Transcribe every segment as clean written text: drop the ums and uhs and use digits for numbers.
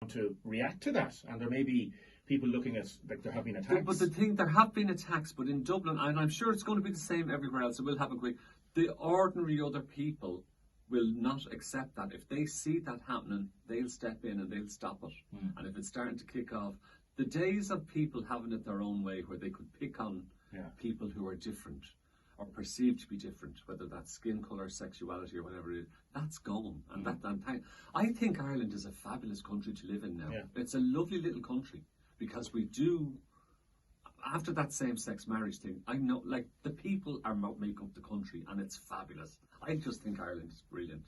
to react to that, and there may be people looking at, like, there have been attacks. But the thing, there have been attacks, but in Dublin, and I'm sure it's going to be the same everywhere else, so we'll have a quick, the ordinary other people will not accept that. If they see that happening, they'll step in and they'll stop it. And if it's starting to kick off, the days of people having it their own way, where they could pick on people who are different or perceived to be different, whether that's skin colour, sexuality, or whatever it is, that's gone. And I think Ireland is a fabulous country to live in now. It's a lovely little country, because we do, after that same-sex marriage thing, I know, like, the people are what make up the country, and it's fabulous. I just think Ireland is brilliant.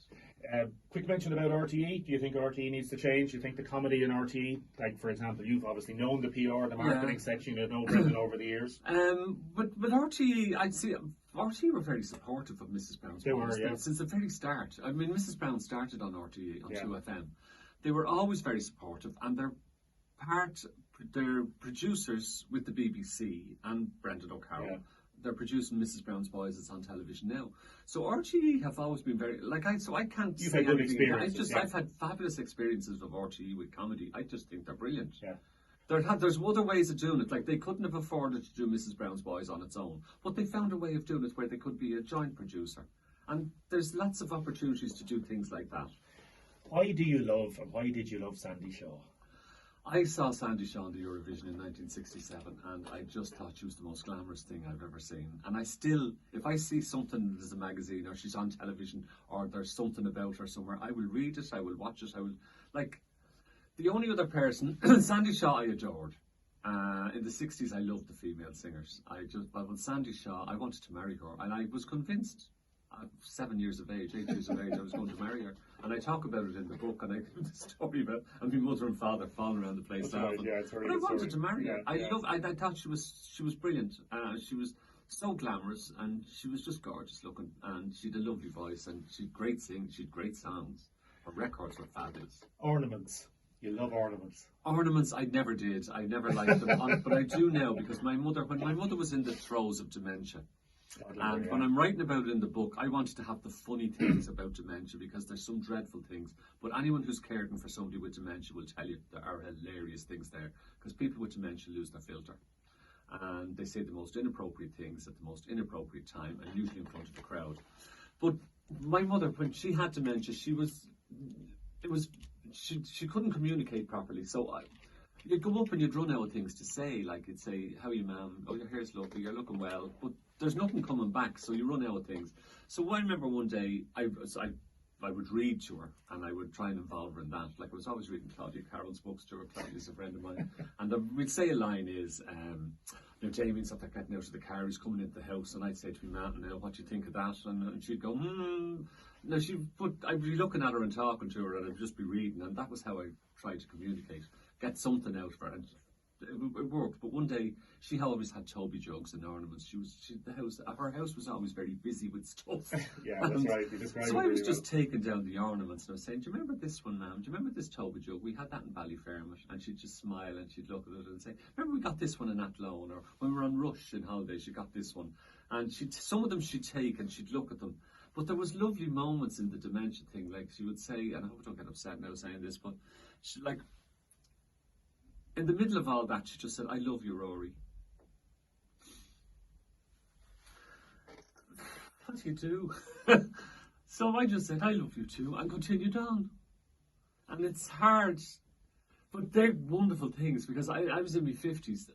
Quick mention about RTE. Do you think RTE needs to change? Do you think the comedy in RTE, like, for example, you've obviously known the PR, the marketing section, you've known Brendan over the years. But RTE, I'd say RTE were very supportive of Mrs. Brown's Boys since the very start. I mean, Mrs. Brown started on RTE, on 2FM. They were always very supportive, and they're producers with the BBC and Brendan O'Carroll. They're producing Mrs. Brown's Boys. It's on television now. So RTE have always been very, like, so I can't. You've had good experiences. I've had fabulous experiences of RTE with comedy. I just think they're brilliant. There's other ways of doing it. Like, they couldn't have afforded to do Mrs. Brown's Boys on its own, but they found a way of doing it where they could be a joint producer. And there's lots of opportunities to do things like that. Why do you love, and why did you love Sandy Shaw? I saw Sandy Shaw in the Eurovision in 1967, and I just thought she was the most glamorous thing I've ever seen. And I still, if I see something as a magazine, or she's on television, or there's something about her somewhere, I will read it, I will watch it, I will, like, the only other person, Sandy Shaw I adored. In the 60s, I loved the female singers. But with Sandy Shaw, I wanted to marry her, and I was convinced. 7 years of age, 8 years of age, I was going to marry her. And I talk about it in the book, and I give the story about my mother and father falling around the place. But I wanted to marry her. I thought she was brilliant. She was so glamorous, and she was just gorgeous looking, and she had a lovely voice, and she had great singing, she had great songs. Her records were fabulous. Ornaments. You love ornaments. Ornaments, I never did. I never liked them, but I do now, because when my mother was in the throes of dementia, and when I'm writing about it in the book, I wanted to have the funny things about dementia, because there's some dreadful things. But anyone who's caring for somebody with dementia will tell you there are hilarious things there, because people with dementia lose their filter. And they say the most inappropriate things at the most inappropriate time, and usually in front of the crowd. But my mother, when she had dementia, she couldn't communicate properly. So you'd go up and you'd run out of things to say, like you'd say, "How are you, ma'am? Oh, your hair's lovely, you're looking well." But there's nothing coming back, so you run out of things. So I remember one day, I would read to her, and I would try and involve her in that. Like, I was always reading Claudia Carroll's books to her. Claudia's a friend of mine. And we'd say a line is, Damien's up there getting out of the car, he's coming into the house, and I'd say to my man, what do you think of that? And she'd go, No, I'd be looking at her and talking to her, and I'd just be reading, and that was how I tried to communicate, get something out of her. And it worked. But one day, she always had Toby jugs and ornaments. Her house was always very busy with stuff. Yeah, that's right. You described it so I was really just taking down the ornaments, and I was saying, "Do you remember this one, ma'am? Do you remember this Toby jug? We had that in Ballyfermot." And she'd just smile, and she'd look at it and say, "Remember we got this one in Athlone?" Or when we were on Rush in holidays, she got this one. And some of them she'd take, and she'd look at them. But there was lovely moments in the dementia thing. Like, she would say, and I hope I don't get upset now saying this, but she, like, in the middle of all that, she just said, "I love you, Rory." What do you do? So I just said, "I love you too," and continued on. And it's hard, but they're wonderful things, because I was in my 50s.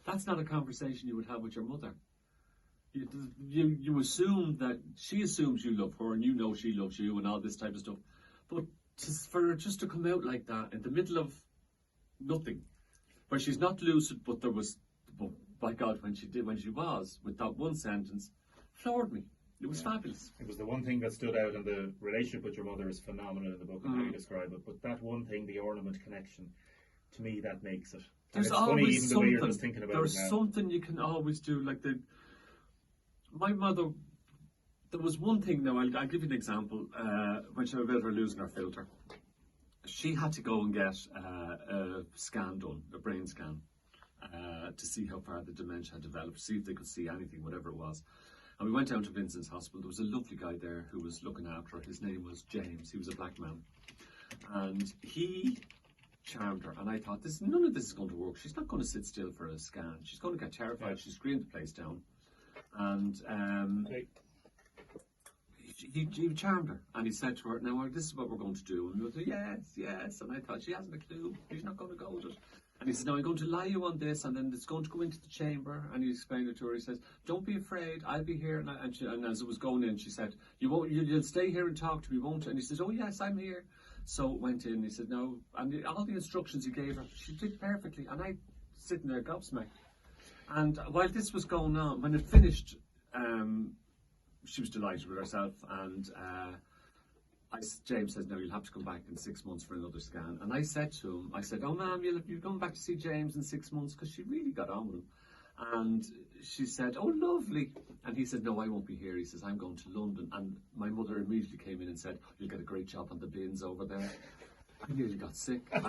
That's not a conversation you would have with your mother. You assume that she assumes you love her, and you know she loves you, and all this type of stuff. But for her just to come out like that in the middle of nothing, where she's not lucid, but by God, when she was, with that one sentence, floored me. It was fabulous. It was the one thing that stood out, and the relationship with your mother is phenomenal in the book, and how you describe it. But that one thing, the ornament connection, to me, that makes it. There's it's always funny, even something. The way you're just thinking about There's it now. something you can always do. Like my mother, there was one thing. Now I'll give you an example. When she was about her losing her filter, she had to go and get a scan done, a brain scan, to see how far the dementia had developed, see if they could see anything, whatever it was. And we went down to Vincent's Hospital. There was a lovely guy there who was looking after her. His name was James. He was a black man. And he charmed her, and I thought, none of this is going to work. She's not going to sit still for a scan. She's going to get terrified. Yeah. She screamed the place down. And he charmed her, and he said to her, now this is what we're going to do. And we said, yes. And I thought, she hasn't a clue. She's not going to go with it. And he said, now I'm going to lie you on this, and then it's going to go into the chamber. And he explained it to her. He says, don't be afraid, I'll be here. And as it was going in, she said, you'll stay here and talk to me, won't you? And he says, oh yes, I'm here. So it went in. He said, no. And all the instructions he gave her, she did perfectly. And I sitting there gobsmacked. And while this was going on, when it finished, she was delighted with herself. And James says, no, you'll have to come back in 6 months for another scan. And I said to him, oh, ma'am, you're going back to see James in 6 months, because she really got on with him. And she said, oh, lovely. And he said, no, I won't be here. He says, I'm going to London. And my mother immediately came in and said, you'll get a great job on the bins over there. I nearly got sick.